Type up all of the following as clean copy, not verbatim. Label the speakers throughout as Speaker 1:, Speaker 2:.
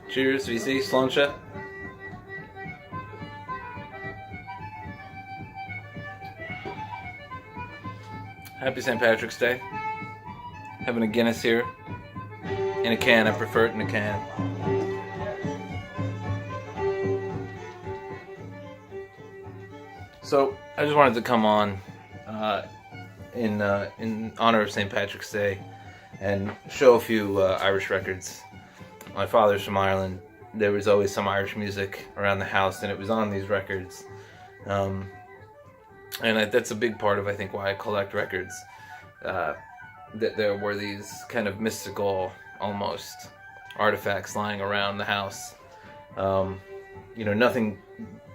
Speaker 1: Cheers, VC, Sloncha. Happy St. Patrick's Day. Having a Guinness here. In a can, I prefer it in a can. So, I just wanted to come on in honor of St. Patrick's Day and show a few Irish records. My father's from Ireland. There was always some Irish music around the house, and it was on these records. And that's a big part of, I think, why I collect records. That there were these kind of mystical, almost, artifacts lying around the house. Nothing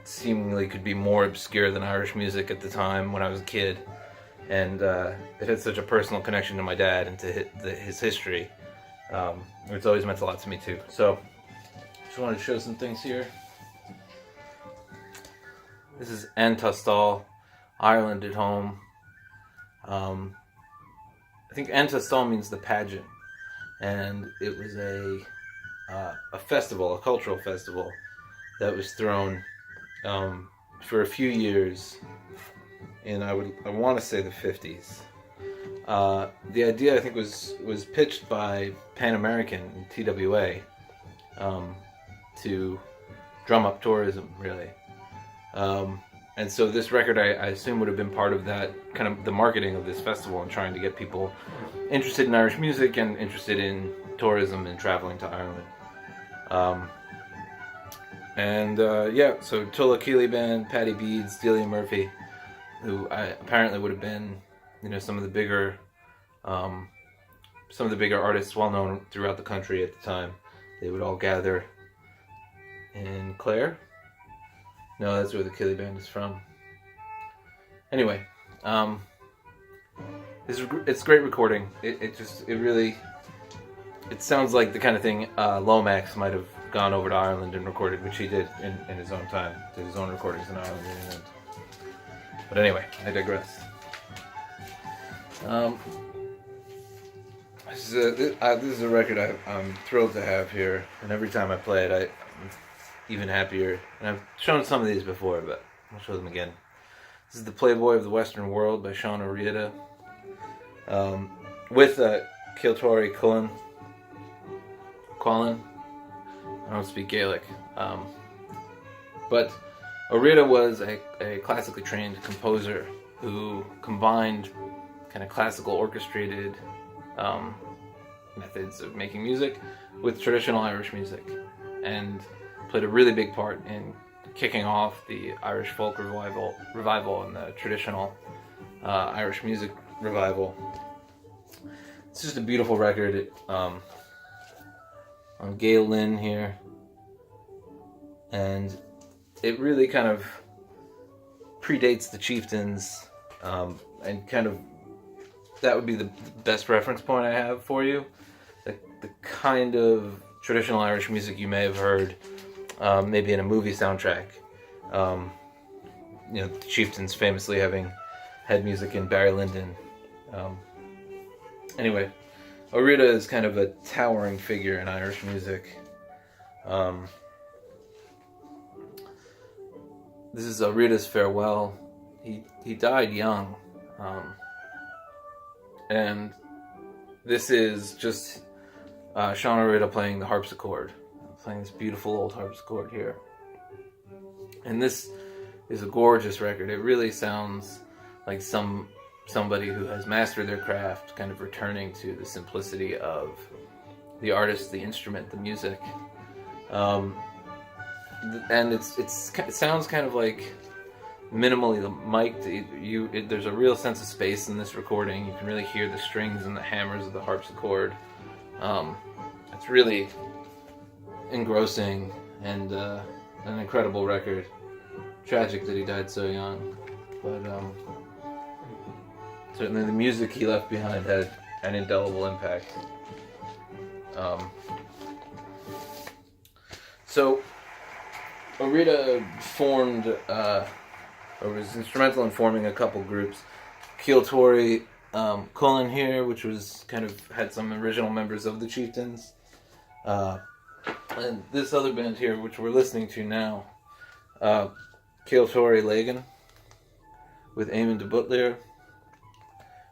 Speaker 1: seemingly could be more obscure than Irish music at the time when I was a kid. And it had such a personal connection to my dad and to his history. It's always meant a lot to me too. So, just wanted to show some things here. This is Inte, Ireland at home. I think Inte means the pageant, and it was a festival, a cultural festival that was thrown for a few years in I want to say the 50s. The idea, I think, was pitched by Pan American and TWA to drum up tourism, really. And so this record, I assume, would have been part of that, kind of the marketing of this festival and trying to get people interested in Irish music and interested in tourism and traveling to Ireland. So Tulla Keely Band, Paddy Beads, Delia Murphy, who apparently would have been, some of the bigger artists, well known throughout the country at the time. They would all gather in Clare. No, that's where the Keely Band is from. Anyway, it's great recording. It sounds like the kind of thing Lomax might have gone over to Ireland and recorded, which he did in his own time. Did his own recordings in Ireland and England. But anyway, I digress. This is a record I'm thrilled to have here, and every time I play it, I'm even happier. And I've shown some of these before, but I'll show them again. This is The Playboy of the Western World by Sean O'Riordan, with Kiltori Cullen. I don't speak Gaelic, but O'Riordan was a classically trained composer who combined kind of classical orchestrated methods of making music with traditional Irish music, and played a really big part in kicking off the Irish folk revival and the traditional Irish music revival. It's just a beautiful record. On Gail Lynn here, and it really kind of predates the Chieftains, and kind of that would be the best reference point I have for you. The kind of traditional Irish music you may have heard maybe in a movie soundtrack. The Chieftains famously having had music in Barry Lyndon. Anyway, O'Riordan is kind of a towering figure in Irish music. This is O'Riordan's farewell. He died young, and this is just Sean O'Riordan playing the harpsichord, playing this beautiful old harpsichord here. And this is a gorgeous record. It really sounds like somebody who has mastered their craft, kind of returning to the simplicity of the artist, the instrument, the music. And it sounds kind of like minimally mic'd. There's a real sense of space in this recording. You can really hear the strings and the hammers of the harpsichord. It's really engrossing and an incredible record. Tragic that he died so young, but certainly the music he left behind had an indelible impact. So O'Riordan formed, or was instrumental in forming a couple groups. Kiltori Cullen here, which was kind of had some original members of the Chieftains. And this other band here, which we're listening to now, Kiltore Lagan with Eamon de Butler,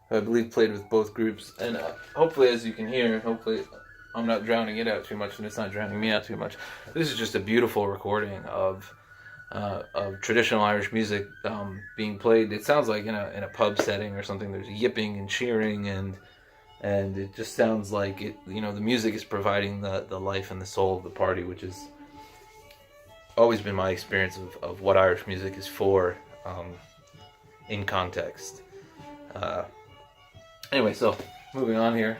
Speaker 1: who I believe played with both groups. And hopefully, as you can hear, hopefully I'm not drowning it out too much and it's not drowning me out too much. This is just a beautiful recording of traditional Irish music being played. It sounds like in a pub setting or something. There's yipping and cheering, and it just sounds like it. The music is providing the life and the soul of the party, which has always been my experience of what Irish music is for, in context. Anyway, so moving on here.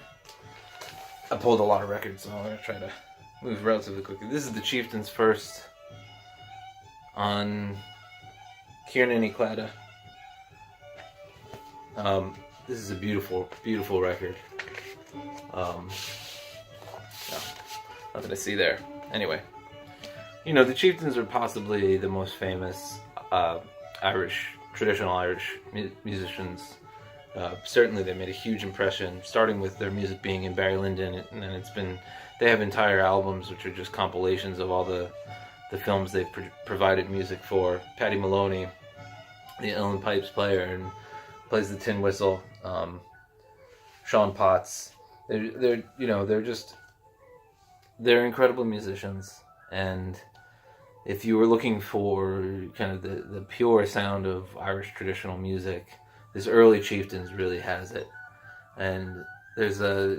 Speaker 1: I pulled a lot of records, so I'm going to try to move relatively quickly. This is the Chieftains first on Kieran Clada. This is a beautiful, beautiful record. No, nothing to see there. Anyway, the Chieftains are possibly the most famous traditional Irish musicians. Certainly they made a huge impression, starting with their music being in Barrylyndon, and then they have entire albums which are just compilations of all the films they've provided music for. Paddy Maloney, the uilleann pipes player, and plays the tin whistle. Sean Potts, they're incredible musicians, and if you were looking for kind of the pure sound of Irish traditional music, this early Chieftains really has it. And there's I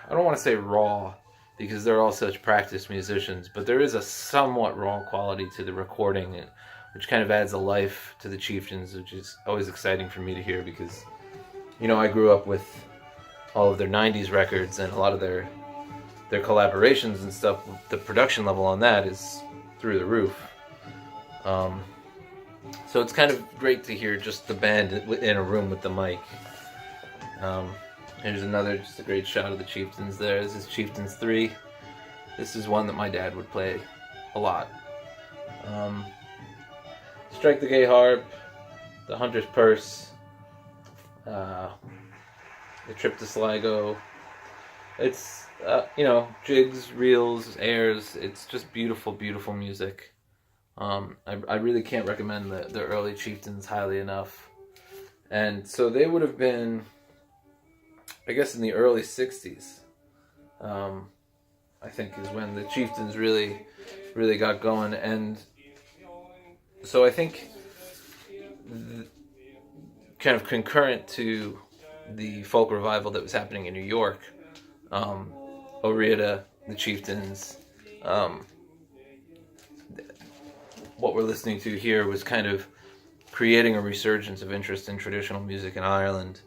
Speaker 1: don't want to say raw, because they're all such practiced musicians, but there is a somewhat raw quality to the recording, which kind of adds a life to the Chieftains, which is always exciting for me to hear, because I grew up with all of their 90s records and a lot of their collaborations and stuff. The production level on that is through the roof. So it's kind of great to hear just the band in a room with the mic. Here's just a great shot of the Chieftains there. This is Chieftains 3. This is one that my dad would play a lot. Strike the Gay Harp, The Hunter's Purse, The Trip to Sligo. It's, jigs, reels, airs. It's just beautiful, beautiful music. I really can't recommend the early Chieftains highly enough. And so they would have been, I guess, in the early 60s, I think, is when the Chieftains really, really got going. And so I think kind of concurrent to the folk revival that was happening in New York, O'Riordan, the Chieftains, what we're listening to here was kind of creating a resurgence of interest in traditional music in Ireland.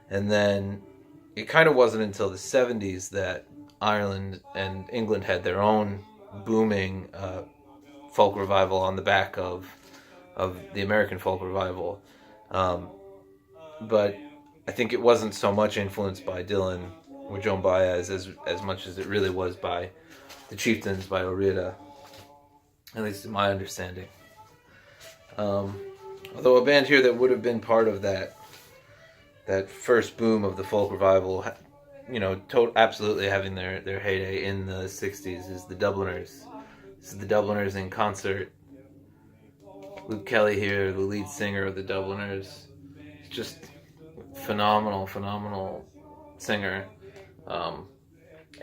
Speaker 1: And then it kind of wasn't until the 70s that Ireland and England had their own booming folk revival on the back of the American folk revival. But I think it wasn't so much influenced by Dylan or Joan Baez as much as it really was by the Chieftains, by O'Riordan, at least in my understanding. Although a band here that would have been part of that first boom of the folk revival, absolutely having their heyday in the 60s, is the Dubliners. This is the Dubliners in concert. Luke Kelly here, the lead singer of the Dubliners. He's just phenomenal singer.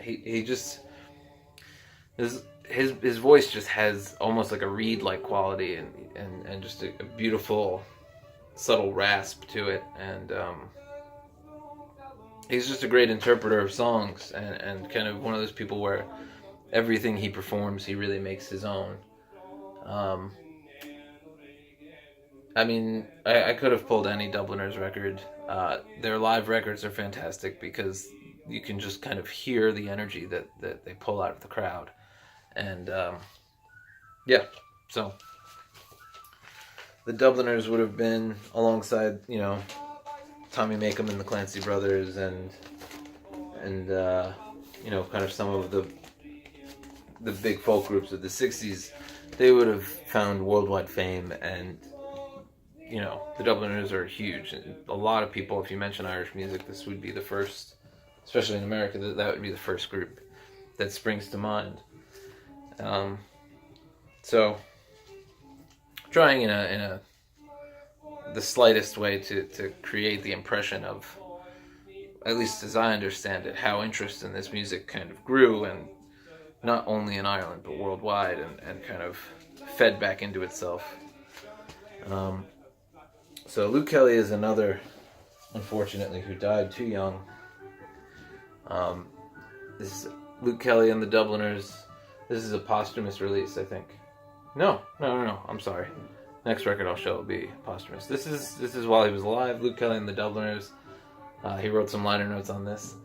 Speaker 1: He just his voice just has almost like a reed-like quality and just a beautiful subtle rasp to it, and he's just a great interpreter of songs, and kind of one of those people where everything he performs he really makes his own. I could have pulled any Dubliners record. Their live records are fantastic because you can just kind of hear the energy that they pull out of the crowd. And, so the Dubliners would have been alongside, Tommy Makem and the Clancy Brothers and kind of some of the big folk groups of the 60s. They would have found worldwide fame, and the Dubliners are huge. And a lot of people, if you mention Irish music, this would be the first, especially in America, that would be the first group that springs to mind. So trying in the slightest way to create the impression of, at least as I understand it, how interest in this music kind of grew, and not only in Ireland but worldwide, and kind of fed back into itself. So Luke Kelly is another, unfortunately, who died too young. This is Luke Kelly and the Dubliners. This is a posthumous release, I think. No, I'm sorry. Next record I'll show will be posthumous. This is while he was alive. Luke Kelly and the Dubliners. He wrote some liner notes on this.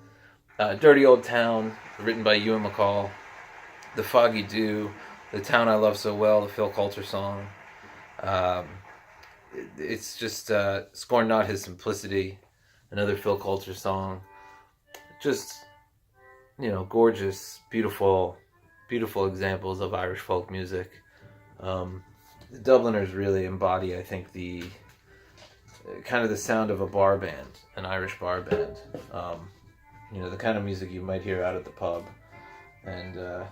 Speaker 1: Dirty Old Town, written by Ewan MacColl. The Foggy Dew, The Town I Love So Well, the Phil Coulter song. It's just Scorn Not His Simplicity, another Phil Coulter song. Just, gorgeous, beautiful examples of Irish folk music. The Dubliners really embody, I think, the kind of the sound of a bar band, an Irish bar band. The kind of music you might hear out at the pub. And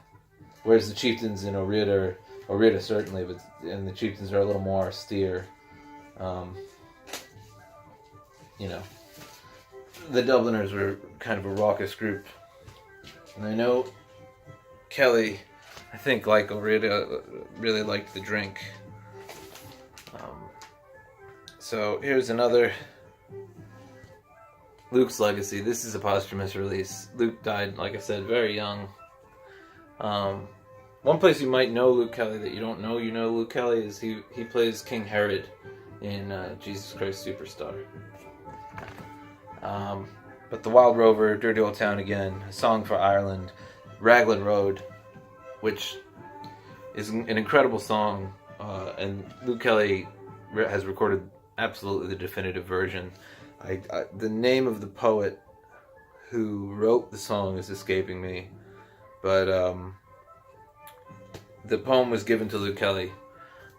Speaker 1: whereas the Chieftains in O'Rida certainly, and the Chieftains are a little more austere. The Dubliners were kind of a raucous group. And I know Kelly, I think, like O'Rida, really liked the drink. So here's another Luke's Legacy. This is a posthumous release. Luke died, like I said, very young. One place you might know Luke Kelly that you don't know Luke Kelly is he plays King Herod in Jesus Christ Superstar. But The Wild Rover, Dirty Old Town again, A Song for Ireland, Raglan Road, which is an incredible song, and Luke Kelly has recorded absolutely the definitive version. The name of the poet who wrote the song is escaping me, but the poem was given to Luke Kelly,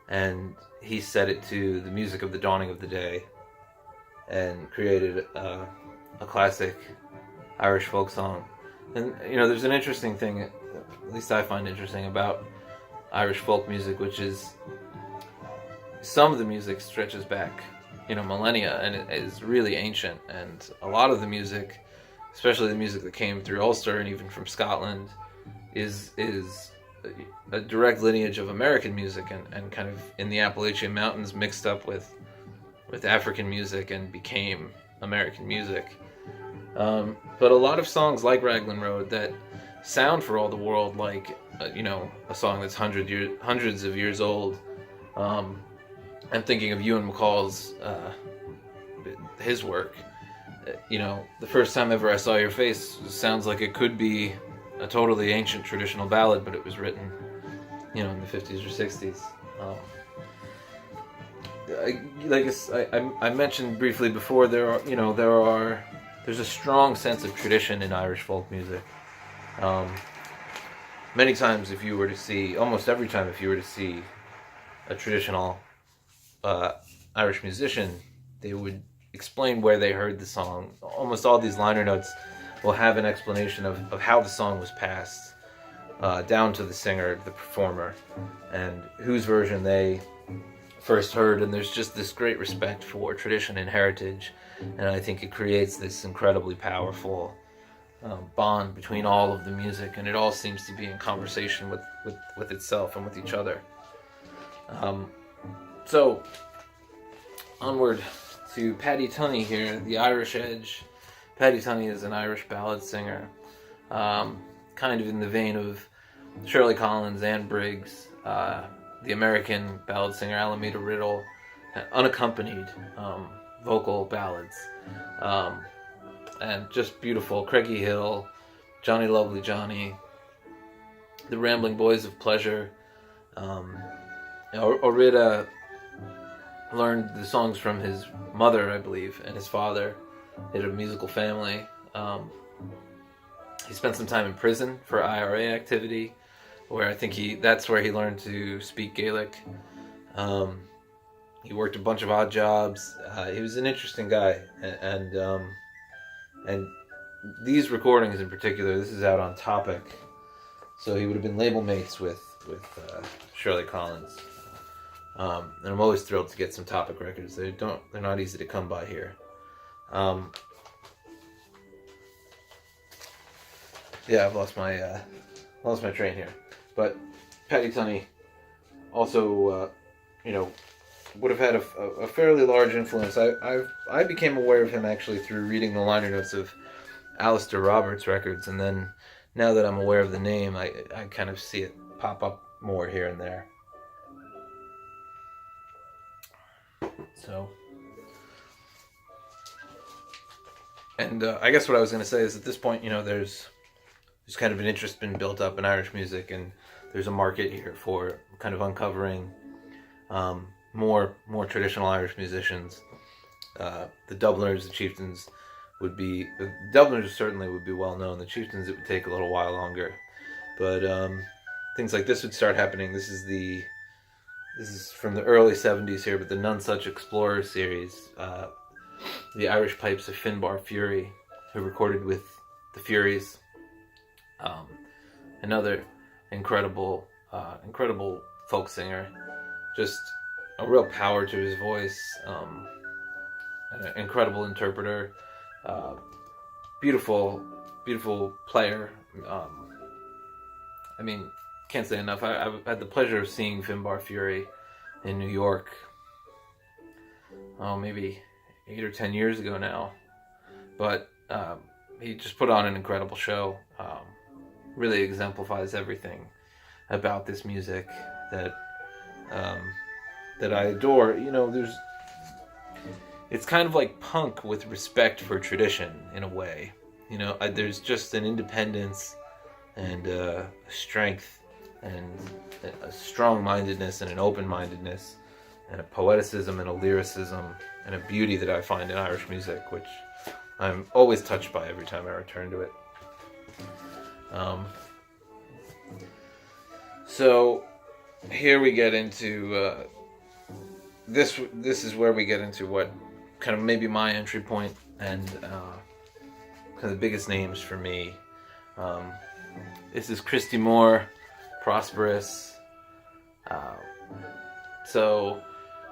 Speaker 1: and he set it to the music of the dawning of the day, and created a classic Irish folk song. And there's an interesting thing, at least I find interesting, about Irish folk music, which is some of the music stretches back millennia, and it is really ancient, and a lot of the music, especially the music that came through Ulster and even from Scotland, is a direct lineage of American music, and kind of in the Appalachian Mountains mixed up with African music and became American music. But a lot of songs like Raglan Road that sound for all the world like a song that's hundreds of years old. I'm thinking of Ewan MacColl's his work. The First Time Ever I Saw Your Face sounds like it could be a totally ancient traditional ballad, but it was written, in the 50s or 60s. I mentioned briefly before, there's a strong sense of tradition in Irish folk music. Many times, almost every time, if you were to see a traditional Irish musician, they would explain where they heard the song. Almost all these liner notes will have an explanation of how the song was passed down to the singer, the performer, and whose version they first heard. And there's just this great respect for tradition and heritage, and I think it creates this incredibly powerful bond between all of the music, and it all seems to be in conversation with itself and with each other. So, onward to Paddy Tunney here, the Irish Edge. Paddy Tunney is an Irish ballad singer, kind of in the vein of Shirley Collins, Anne Briggs, the American ballad singer Alameda Riddle, unaccompanied vocal ballads, and just beautiful. Craigie Hill, Johnny Lovely Johnny, the Rambling Boys of Pleasure. O'Rida learned the songs from his mother, I believe, and his father. He had a musical family. He spent some time in prison for IRA activity, where I think that's where he learned to speak Gaelic. He worked a bunch of odd jobs. He was an interesting guy, and these recordings in particular, this is out on Topic. So he would have been label mates with Shirley Collins. And I'm always thrilled to get some Topic records. They're not easy to come by here. Yeah, I've lost my train here. But Paddy Tunney also, would have had a fairly large influence. I became aware of him actually through reading the liner notes of Alistair Roberts records, and then now that I'm aware of the name, I kind of see it pop up more here and there. So, and I guess what I was going to say is at this point, there's kind of an interest been built up in Irish music, and there's a market here for kind of uncovering more traditional Irish musicians. The Dubliners, the Chieftains the Dubliners certainly would be well known. The Chieftains, it would take a little while longer, but things like this would start happening. This is from the early 70s here, but the None Such Explorer series, the Irish Pipes of Finbar Fury, who recorded with the Furies, another incredible folk singer, just a real power to his voice, an incredible interpreter, beautiful player. Can't say enough. I've had the pleasure of seeing Finbar Fury in New York, maybe 8 or 10 years ago now, but he just put on an incredible show. Really exemplifies everything about this music that I adore. It's kind of like punk with respect for tradition in a way. There's just an independence and a strength and a strong-mindedness and an open-mindedness and a poeticism and a lyricism and a beauty that I find in Irish music, which I'm always touched by every time I return to it. So here we get into this is where we get into what kind of maybe my entry point and kind of the biggest names for me. This is Christy Moore, Prosperous. So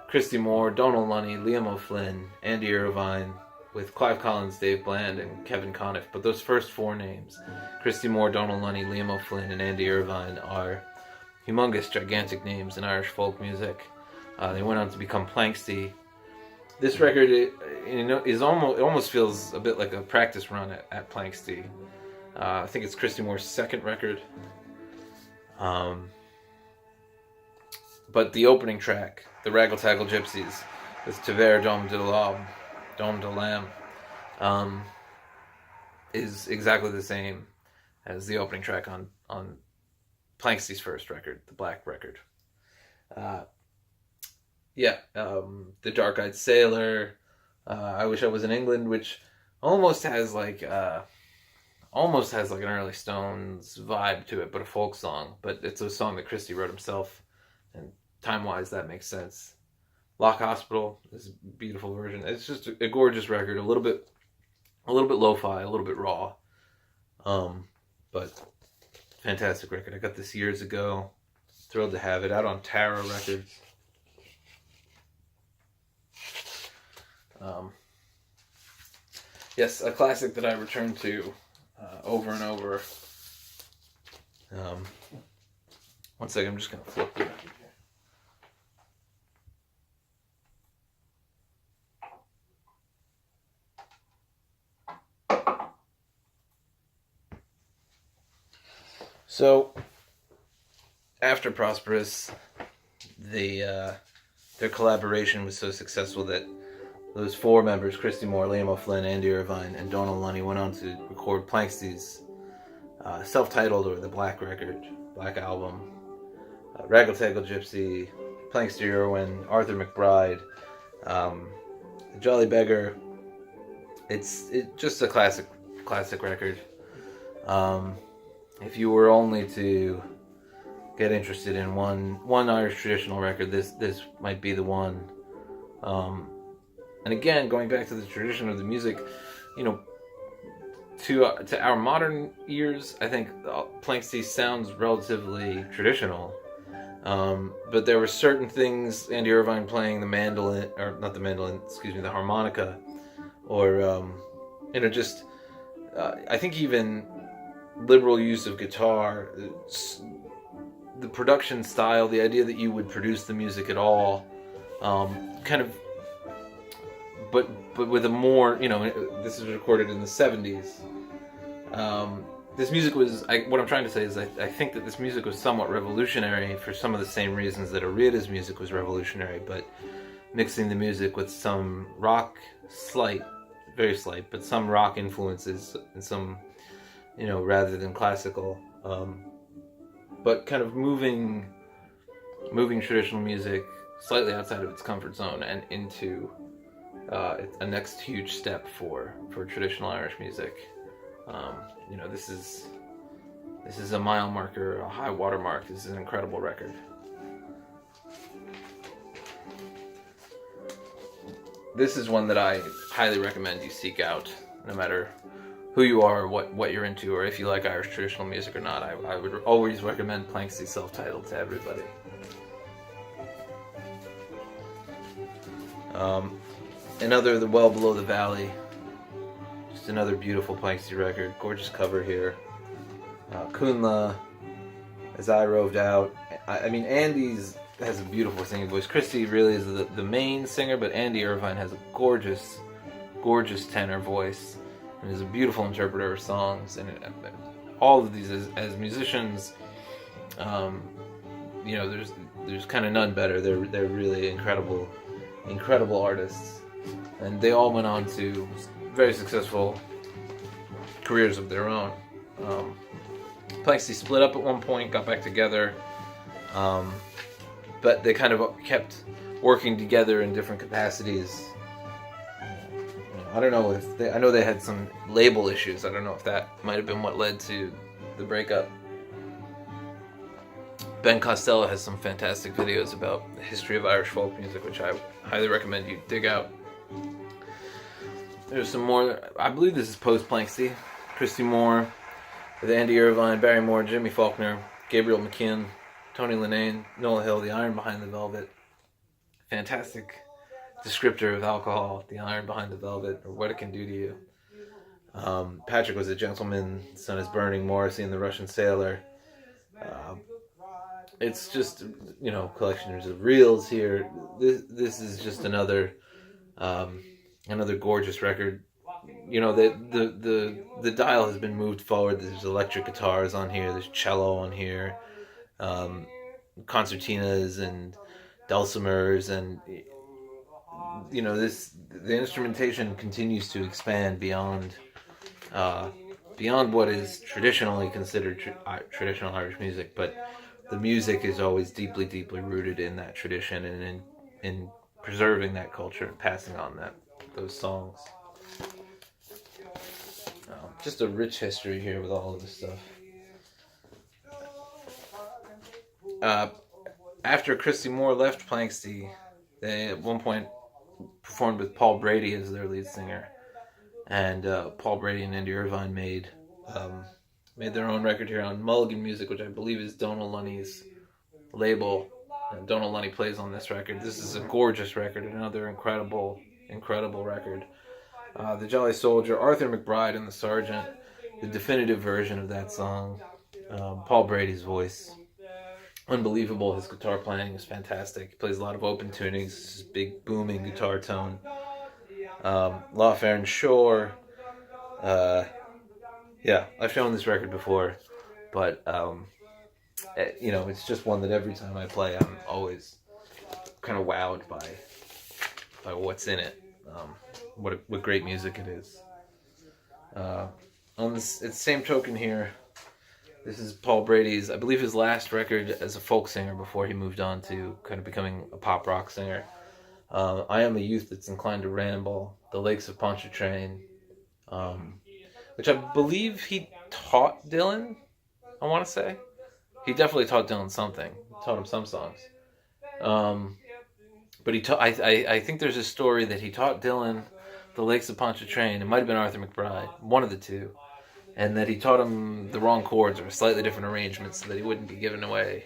Speaker 1: Christy Moore, Donal Lunny, Liam O'Flynn, Andy Irvine, with Clive Collins, Dave Bland, and Kevin Conniff. But those first four names, Christy Moore, Donal Lunny, Liam O'Flynn, and Andy Irvine, are humongous, gigantic names in Irish folk music. They went on to become Planxty. This record, it almost feels a bit like a practice run at Planxty. I think it's Christy Moore's second record. But the opening track, the Raggle Taggle Gypsies, with Tever Dom de Lamb, is exactly the same as the opening track on Planxty's first record, the Black record. The Dark-Eyed Sailor, I Wish I Was in England, which almost has like an early Stones vibe to it, but a folk song. But it's a song that Christy wrote himself, and time-wise that makes sense. Lock Hospital is a beautiful version. It's just a gorgeous record, a little bit lo-fi, a little bit raw, but fantastic record. I got this years ago. Thrilled to have it out on Tara Records. Yes, a classic that I return to over and over. One second, I'm just going to flip the record here. So, after Prosperous, their collaboration was so successful that those four members, Christy Moore, Liam O'Flynn, Andy Irvine, and Donal Lunny, went on to record Planxty's self-titled, or the Black record, Black album, Raggle Taggle Gypsy, Planxty Irwin, Arthur McBride, The Jolly Beggar. It's just a classic record. If you were only to get interested in one Irish traditional record, this might be the one. And again, going back to the tradition of the music, to our modern ears, I think Planxty sounds relatively traditional. But there were certain things, Andy Irvine playing the mandolin, or not the mandolin, excuse me, the harmonica, or just I think even liberal use of guitar, the production style, the idea that you would produce the music at all, kind of, but with a more, this is recorded in the 70s. This music was, what I'm trying to say is I think that this music was somewhat revolutionary for some of the same reasons that Arrieta's music was revolutionary, but mixing the music with some rock, very slight, but some rock influences and some, rather than classical, but kind of moving traditional music slightly outside of its comfort zone and into a next huge step for traditional Irish music. This is a mile marker, a high water mark. This is an incredible record. This is one that I highly recommend you seek out, no matter who you are, what you're into, or if you like Irish traditional music or not. I would always recommend Planxty self-titled to everybody. Another, The Well Below the Valley. Just another beautiful Planxty record. Gorgeous cover here. Cúnla, As I Roved Out. I mean, Andy's has a beautiful singing voice. Christy really is the main singer, but Andy Irvine has a gorgeous, gorgeous tenor voice and is a beautiful interpreter of songs. And all of these, as musicians, there's kind of none better. They're really incredible artists, and they all went on to very successful careers of their own. Planxty split up at one point, got back together, but they kind of kept working together in different capacities. I don't know I know they had some label issues. I don't know if that might have been what led to the breakup. Ben Costello has some fantastic videos about the history of Irish folk music, which I highly recommend you dig out. There's some more. I believe this is post-Planxty. Christy Moore, with Andy Irvine, Barry Moore, Jimmy Faulkner, Gabriel McKeon, Tony Linnane, Noel Hill, The Iron Behind the Velvet. Fantastic descriptor of alcohol, The Iron Behind the Velvet, or what it can do to you. Patrick Was a Gentleman, Sun is Burning, Morrissey and the Russian Sailor. It's just, collections of reels here. This is just another gorgeous record. The dial has been moved forward. There's electric guitars on here. There's cello on here, concertinas and dulcimers, and the instrumentation continues to expand beyond what is traditionally considered traditional Irish music, but the music is always deeply, deeply rooted in that tradition and in preserving that culture and passing on those songs. Just a rich history here with all of this stuff. After Christy Moore left Planxty, they at one point performed with Paul Brady as their lead singer, and Paul Brady and Andy Irvine made their own record here on Mulligan Music, which I believe is Donal Lunny's label. Donal Lunny plays on this record. This is a gorgeous record, another incredible record. The Jolly Soldier, Arthur McBride and the Sergeant, the definitive version of that song. Paul Brady's voice, unbelievable. His guitar playing is fantastic. He plays a lot of open tunings, this big booming guitar tone. Lawfare and Shore. I've shown this record before, but it's just one that every time I play, I'm always kind of wowed by what's in it. What great music it is. On this, it's same token here. This is Paul Brady's, I believe, his last record as a folk singer before he moved on to kind of becoming a pop rock singer. I Am a Youth That's Inclined to Ramble, The Lakes of Pontchartrain, which I believe he taught Dylan, I want to say. He definitely taught Dylan something. Taught him some songs. But I think there's a story that he taught Dylan The Lakes of Pontchartrain. It might have been Arthur McBride, one of the two. and that he taught him the wrong chords or slightly different arrangements so that he wouldn't be giving away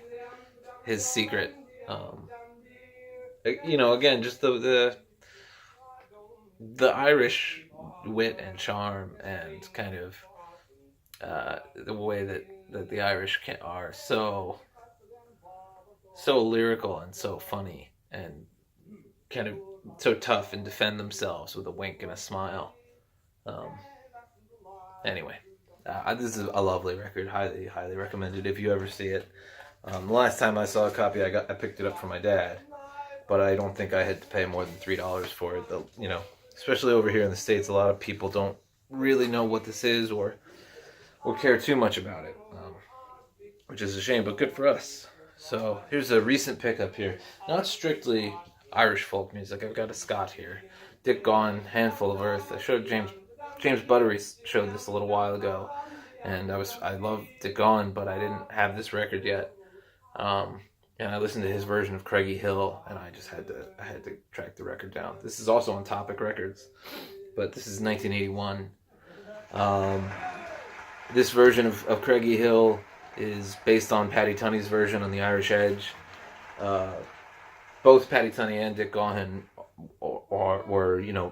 Speaker 1: his secret. Um, again, just the Irish wit and charm and kind of the way that the Irish are so lyrical and so funny and kind of so tough and defend themselves with a wink and a smile. Um, anyway, this is a lovely record. Highly, highly recommended if you ever see it. The last time I saw a copy, I picked it up for my dad, but I don't think I had to pay more than $3 for it. Especially over here in the States, a lot of people don't really know what this is or care too much about it, which is a shame, but good for us. So here's a recent pickup here. Not strictly Irish folk music. I've got a Scot here. Dick Gaughan, Handful of Earth. I showed James Buttery showed this a little while ago, and I love Dick Gaughan, but I didn't have this record yet. And I listened to his version of Craigie Hill, and I had to track the record down. This is also on Topic Records, but this is 1981. This version of Craigie Hill is based on Paddy Tunney's version on the Irish Edge. Both Paddy Tunney and Dick Gaughan were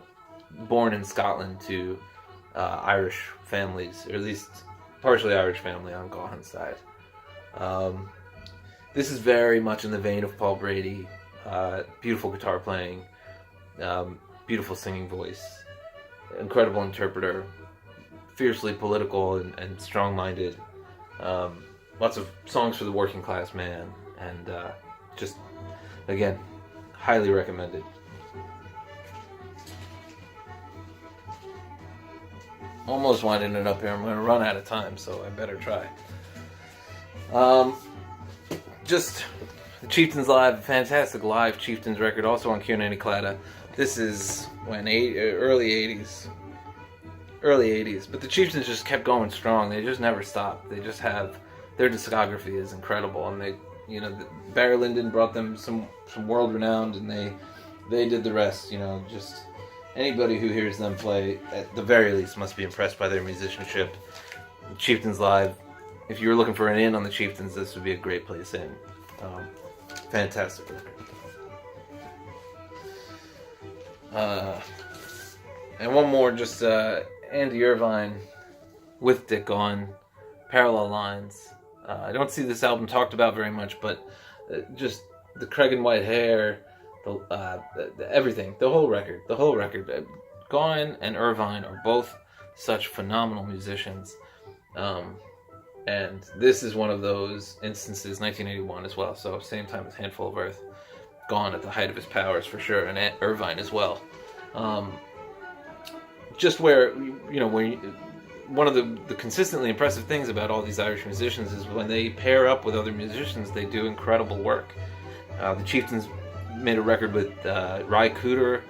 Speaker 1: born in Scotland to Irish families, or at least partially Irish family on Gaughan's side. This is very much in the vein of Paul Brady. Beautiful guitar playing, beautiful singing voice, incredible interpreter, fiercely political and strong-minded. Lots of songs for the working class man, and just, again, highly recommended. Almost winding it up here. I'm going to run out of time, so I better try. Just the Chieftains Live, a fantastic live Chieftains record, also on Kieran Clada. This is early 80s. But the Chieftains just kept going strong. They just never stopped. They just have, their discography is incredible, and Barry Lyndon brought them some world renowned, and they did the rest. Just anybody who hears them play, at the very least, must be impressed by their musicianship. Chieftains Live. If you were looking for an in on the Chieftains, this would be a great place in. Fantastic record. And one more, just Andy Irvine with Dick Gaughan, Parallel Lines. I don't see this album talked about very much, but just the Craig and White hair, everything, the whole record. Gaughan and Irvine are both such phenomenal musicians. And this is one of those instances, 1981 as well, so same time as Handful of Earth. Gaughan at the height of his powers for sure, and Irvine as well. Just where, one of the consistently impressive things about all these Irish musicians is when they pair up with other musicians, they do incredible work. The Chieftains made a record with Ry Cooder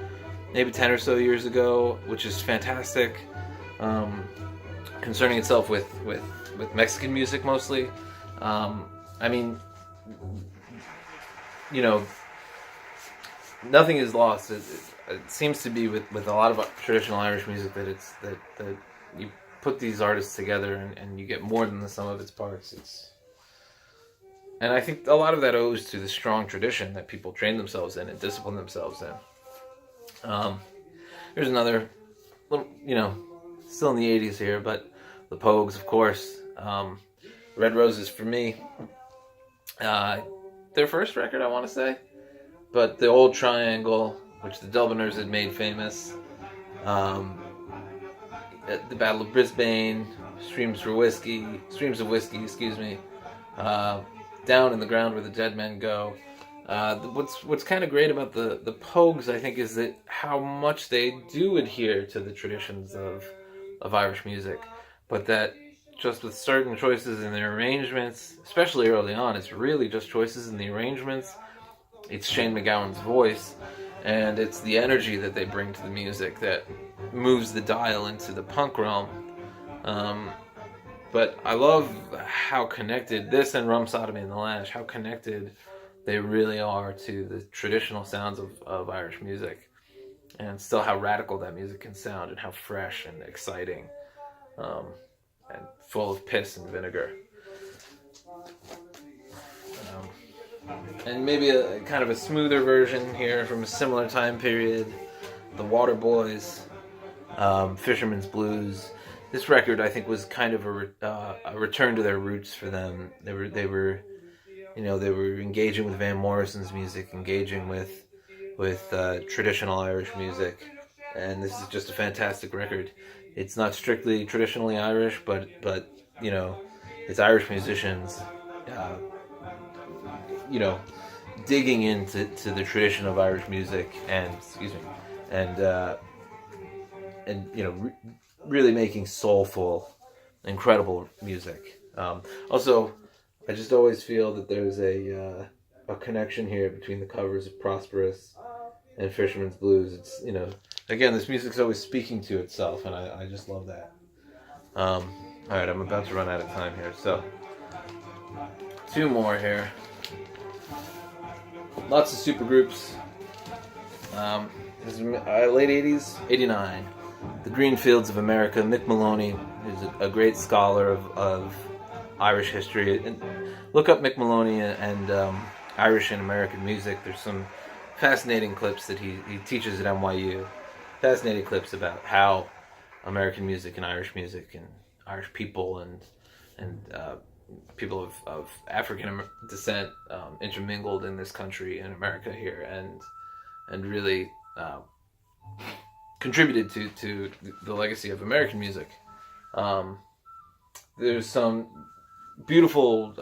Speaker 1: maybe 10 or so years ago, which is fantastic, concerning itself with Mexican music mostly. Nothing is lost. It seems to be with a lot of traditional Irish music that you put these artists together and you get more than the sum of its parts. And I think a lot of that owes to the strong tradition that people train themselves in and discipline themselves in. Here's another little, still in the 80s here, but the Pogues, of course. Red Roses for me. Their first record, I want to say. But the Old Triangle, which the Dubliners had made famous. The Battle of Brisbane, Streams of Whiskey, Down in the Ground Where the Dead Men Go. What's kind of great about the Pogues, I think, is that how much they do adhere to the traditions of Irish music, but that just with certain choices in their arrangements, especially early on, it's really just choices in the arrangements. It's Shane MacGowan's voice, and it's the energy that they bring to the music that moves the dial into the punk realm. But I love how connected this and Rum Sodomy and the Lash, how connected they really are to the traditional sounds of Irish music, and still how radical that music can sound and how fresh and exciting. and full of piss and vinegar. And maybe a kind of a smoother version here from a similar time period, the Waterboys, Fisherman's Blues. This record, I think, was kind of a return to their roots for them. They were engaging with Van Morrison's music, engaging with traditional Irish music, and this is just a fantastic record. It's not strictly traditionally Irish, but it's Irish musicians, uh, digging into the tradition of Irish music, and really making soulful, incredible music. Also, I just always feel that there's a connection here between the covers of Prosperous and Fisherman's Blues. It's again, this music's always speaking to itself, and I just love that. All right, I'm about to run out of time here, so 2 more here. Lots of supergroups. This is late 80s, 89. The Green Fields of America. Mick Maloney is a great scholar of Irish history. And look up Mick Maloney and Irish and American music. There's some fascinating clips that he teaches at NYU. Fascinating clips about how American music and Irish Irish people and people of African descent intermingled in this country, in America here, and really contributed to the legacy of American music. There's some beautiful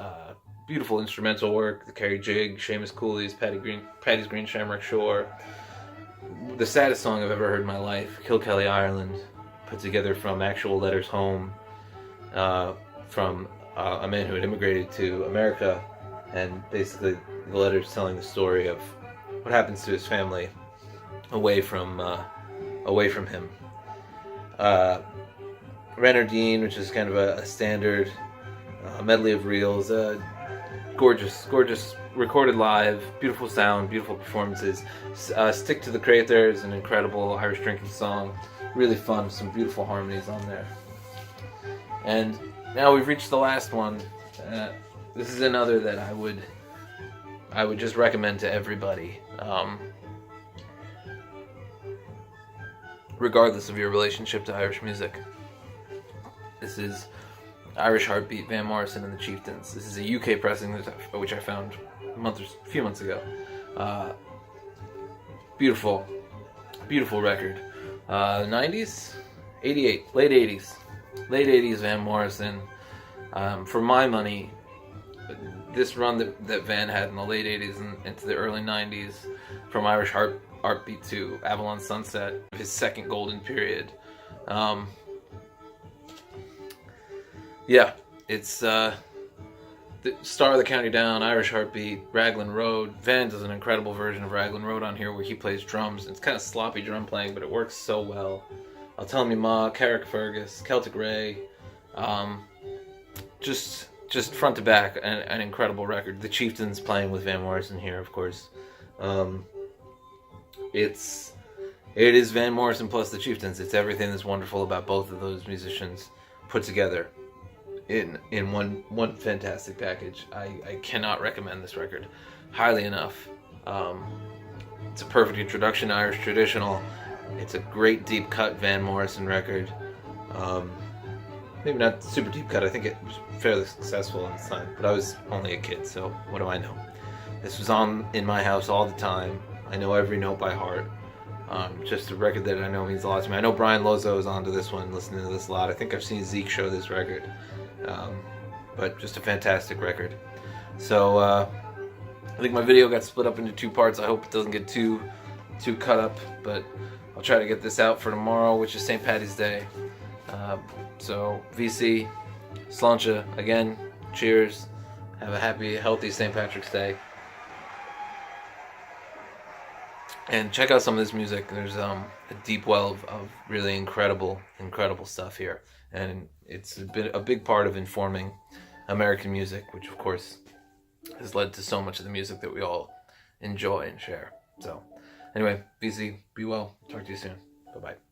Speaker 1: instrumental work: the Kerry Jig, Seamus Cooley's Paddy's Green Shamrock Shore. The saddest song I've ever heard in my life, Kilkelly, Ireland, put together from actual letters home from a man who had immigrated to America, and basically the letters telling the story of what happens to his family away from him. Renardine, which is kind of a standard medley of reels, gorgeous recorded live, beautiful sound, beautiful performances. Stick to the Crater is an incredible Irish drinking song, really fun, some beautiful harmonies on there. And now we've reached the last one. This is another that I would just recommend to everybody, regardless of your relationship to Irish music. This is Irish Heartbeat, Van Morrison and the Chieftains. This is a UK pressing, which I found a few months ago. Beautiful record. 90s? 88, late 80s Van Morrison. For my money, this run that Van had in the late 80s and into the early 90s, from Irish Heartbeat to Avalon Sunset, his second golden period. It's the Star of the County Down, Irish Heartbeat, Raglan Road. Van does an incredible version of Raglan Road on here where he plays drums. It's kind of sloppy drum playing, but it works so well. I'll Tell Me Ma, Carrickfergus, Celtic Ray. Just front to back, an incredible record. The Chieftains playing with Van Morrison here, of course. It is Van Morrison plus the Chieftains. It's everything that's wonderful about both of those musicians put together in one fantastic package. I cannot recommend this record highly enough. It's a perfect introduction to Irish traditional. It's a great deep cut Van Morrison record. Maybe not super deep cut. I think it was fairly successful in its time, but I was only a kid, so what do I know? This was on in my house all the time. I know every note by heart. Just a record that I know means a lot to me. I know Brian Lozo is onto this one, listening to this a lot. I think I've seen Zeke show this record. But just a fantastic record. So I think my video got split up into 2 parts. I hope it doesn't get too cut up, but I'll try to get this out for tomorrow, which is St. Paddy's Day. So VC, Sláinte, again, cheers. Have a happy, healthy St. Patrick's Day. And check out some of this music. There's a deep well of really incredible stuff here. And it's been a big part of informing American music, which of course has led to so much of the music that we all enjoy and share. So anyway, BZ, be well. Talk to you soon. Bye-bye.